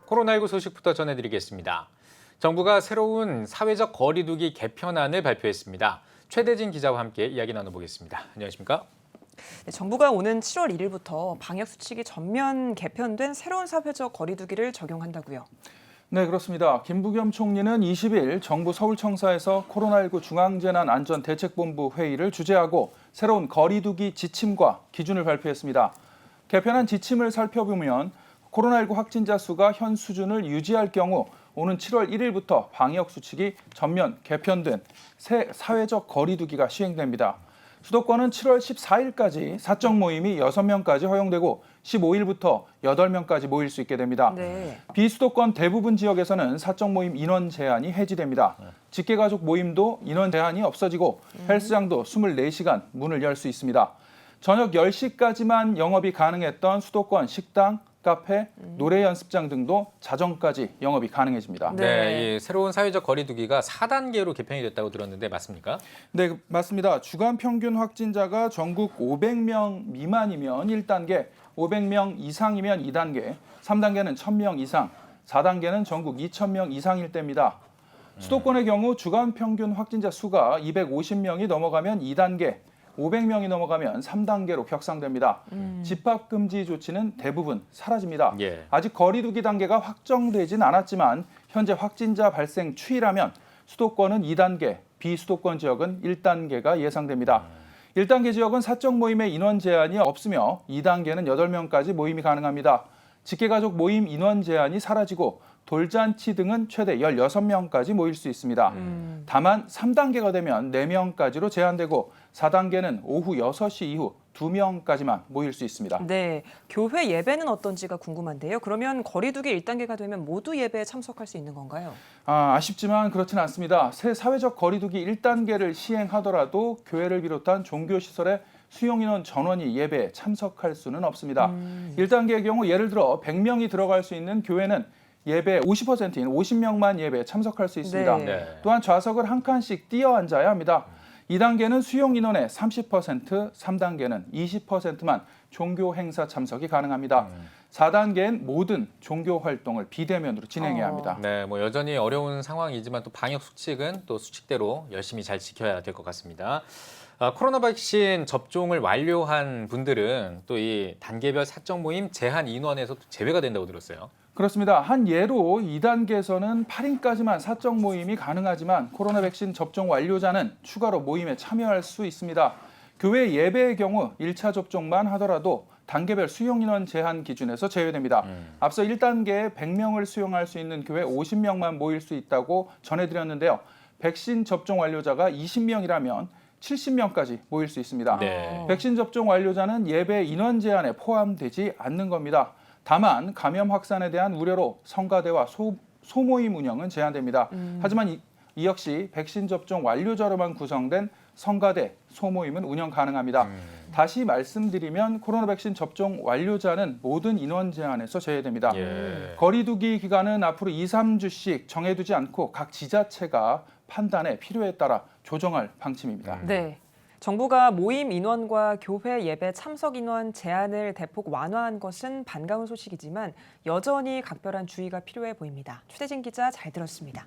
코로나19 소식부터 전해드리겠습니다. 정부가 새로운 사회적 거리 두기 개편안을 발표했습니다. 최대진 기자와 함께 이야기 나눠보겠습니다. 안녕하십니까? 네, 정부가 오는 7월 1일부터 방역 수칙이 전면 개편된 새로운 사회적 거리 두기를 적용한다고요. 네, 그렇습니다. 김부겸 총리는 20일 정부 서울청사에서 코로나19 중앙재난안전대책본부 회의를 주재하고 새로운 거리 두기 지침과 기준을 발표했습니다. 개편안 지침을 살펴보면 코로나19 확진자 수가 현 수준을 유지할 경우 오는 7월 1일부터 방역 수칙이 전면 개편된 새 사회적 거리 두기가 시행됩니다. 수도권은 7월 14일까지 사적 모임이 6명까지 허용되고 15일부터 8명까지 모일 수 있게 됩니다. 네. 비수도권 대부분 지역에서는 사적 모임 인원 제한이 해지됩니다. 직계가족 모임도 인원 제한이 없어지고 헬스장도 24시간 문을 열 수 있습니다. 저녁 10시까지만 영업이 가능했던 수도권 식당, 카페, 노래 연습장 등도 자정까지 영업이 가능해집니다. 네, 이 새로운 사회적 거리 두기가 4단계로 개편이 됐다고 들었는데 맞습니까? 네, 맞습니다. 주간 평균 확진자가 전국 500명 미만이면 1단계, 500명 이상이면 2단계, 3단계는 1000명 이상, 4단계는 전국 2000명 이상일 때입니다. 수도권의 경우 주간 평균 확진자 수가 250명이 넘어가면 2단계, 500명이 넘어가면 3단계로 격상됩니다. 집합금지 조치는 대부분 사라집니다. 예. 아직 거리 두기 단계가 확정되진 않았지만 현재 확진자 발생 추이라면 수도권은 2단계, 비수도권 지역은 1단계가 예상됩니다. 1단계 지역은 사적 모임의 인원 제한이 없으며 2단계는 8명까지 모임이 가능합니다. 직계가족 모임 인원 제한이 사라지고 돌잔치 등은 최대 16명까지 모일 수 있습니다. 다만 3단계가 되면 4명까지로 제한되고 4단계는 오후 6시 이후 2명까지만 모일 수 있습니다. 네, 교회 예배는 어떤지가 궁금한데요. 그러면 거리 두기 1단계가 되면 모두 예배에 참석할 수 있는 건가요? 아쉽지만 그렇지는 않습니다. 새 사회적 거리 두기 1단계를 시행하더라도 교회를 비롯한 종교시설의 수용인원 전원이 예배에 참석할 수는 없습니다. 1단계의 경우 예를 들어 100명이 들어갈 수 있는 교회는 예배 50%인 50명만 예배에 참석할 수 있습니다. 네. 또한 좌석을 한 칸씩 띄어 앉아야 합니다. 2단계는 수용 인원의 30%, 3단계는 20%만 종교 행사 참석이 가능합니다. 4단계엔 모든 종교 활동을 비대면으로 진행해야 합니다. 네, 뭐 여전히 어려운 상황이지만 또 방역 수칙은 또 수칙대로 열심히 잘 지켜야 될 것 같습니다. 코로나 백신 접종을 완료한 분들은 또 이 단계별 사적 모임 제한 인원에서 제외가 된다고 들었어요. 그렇습니다. 한 예로 2단계에서는 8인까지만 사적 모임이 가능하지만 코로나 백신 접종 완료자는 추가로 모임에 참여할 수 있습니다. 교회 예배의 경우 1차 접종만 하더라도 단계별 수용 인원 제한 기준에서 제외됩니다. 앞서 1단계에 100명을 수용할 수 있는 교회 50명만 모일 수 있다고 전해드렸는데요. 백신 접종 완료자가 20명이라면 70명까지 모일 수 있습니다. 네. 백신 접종 완료자는 예배 인원 제한에 포함되지 않는 겁니다. 다만 감염 확산에 대한 우려로 성가대와 소모임 운영은 제한됩니다. 하지만 이 역시 백신 접종 완료자로만 구성된 성가대, 소모임은 운영 가능합니다. 다시 말씀드리면 코로나 백신 접종 완료자는 모든 인원 제한에서 제외됩니다. 예. 거리 두기 기간은 앞으로 2, 3주씩 정해두지 않고 각 지자체가 판단에 필요에 따라 조정할 방침입니다. 네. 정부가 모임 인원과 교회 예배 참석 인원 제한을 대폭 완화한 것은 반가운 소식이지만 여전히 각별한 주의가 필요해 보입니다. 최대진 기자 잘 들었습니다.